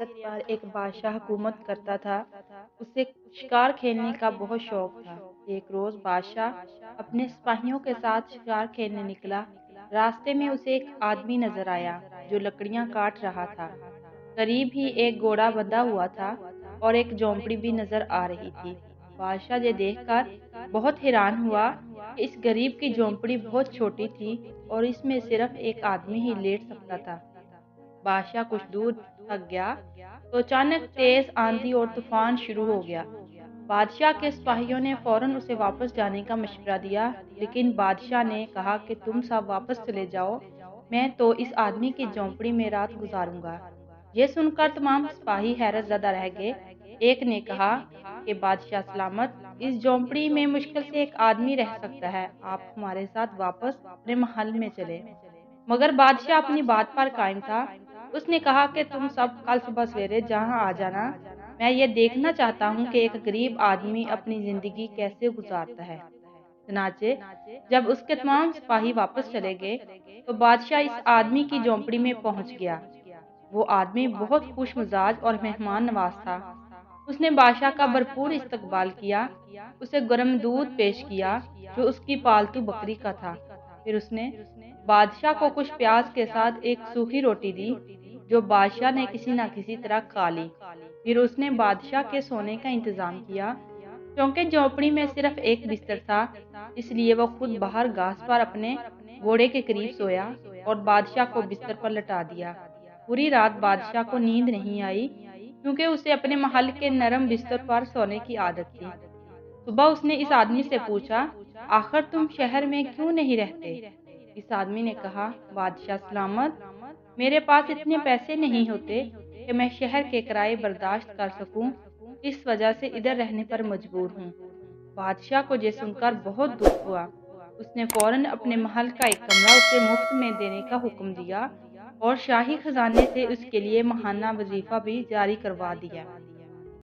ریاست پر ایک بادشاہ حکومت کرتا تھا۔ اسے شکار کھیلنے کا بہت شوق تھا۔ ایک روز بادشاہ اپنے سپاہیوں کے ساتھ شکار کھیلنے نکلا۔ راستے میں اسے ایک آدمی نظر آیا جو لکڑیاں کاٹ رہا تھا۔ قریب ہی ایک گھوڑا بندھا ہوا تھا اور ایک جھونپڑی بھی نظر آ رہی تھی۔ بادشاہ یہ دیکھ کر بہت حیران ہوا کہ اس غریب کی جھونپڑی بہت چھوٹی تھی اور اس میں صرف ایک آدمی ہی لیٹ سکتا تھا۔ بادشاہ کچھ دور تک گیا تو اچانک تیز آندھی اور طوفان شروع ہو گیا۔ بادشاہ کے سپاہیوں نے فوراً اسے واپس جانے کا مشورہ دیا، لیکن بادشاہ نے کہا کہ تم سب واپس چلے جاؤ، میں تو اس آدمی کی جھونپڑی میں رات گزاروں گا۔ یہ سن کر تمام سپاہی حیرت زدہ رہ گئے۔ ایک نے کہا کہ بادشاہ سلامت، اس جھونپڑی میں مشکل سے ایک آدمی رہ سکتا ہے، آپ ہمارے ساتھ واپس اپنے محل میں چلے۔ مگر بادشاہ اپنی بات پر قائم تھا۔ اس نے کہا کہ تم سب کل صبح سویرے جہاں آ جانا، میں یہ دیکھنا چاہتا ہوں کہ ایک غریب آدمی اپنی زندگی کیسے گزارتا ہے۔ چنانچہ جب اس کے تمام سپاہی واپس چلے گئے تو بادشاہ اس آدمی کی جھونپڑی میں پہنچ گیا۔ وہ آدمی بہت خوش مزاج اور مہمان نواز تھا۔ اس نے بادشاہ کا بھرپور استقبال کیا، اسے گرم دودھ پیش کیا جو اس کی پالتو بکری کا تھا۔ پھر اس نے بادشاہ کو کچھ پیاز کے ساتھ ایک سوکھی روٹی دی جو بادشاہ نے کسی نہ کسی طرح کھا لی۔ پھر اس نے بادشاہ کے سونے کا انتظام کیا۔ چونکہ جھونپڑی میں صرف ایک بستر تھا، اس لیے وہ خود باہر گھاس پر اپنے گھوڑے کے قریب سویا اور بادشاہ کو بستر پر لٹا دیا۔ پوری رات بادشاہ کو نیند نہیں آئی کیونکہ اسے اپنے محل کے نرم بستر پر سونے کی عادت تھی۔ صبح اس نے اس آدمی سے پوچھا، آخر تم شہر میں کیوں نہیں رہتے؟ اس آدمی نے کہا، بادشاہ سلامت، میرے پاس اتنے پیسے نہیں ہوتے کہ میں شہر کے کرائے برداشت کر سکوں، اس وجہ سے ادھر رہنے پر مجبور ہوں۔ بادشاہ کو یہ سن کر بہت دکھ ہوا۔ اس نے فوراً اپنے محل کا ایک کمرہ اسے مفت میں دینے کا حکم دیا اور شاہی خزانے سے اس کے لیے ماہانہ وظیفہ بھی جاری کروا دیا۔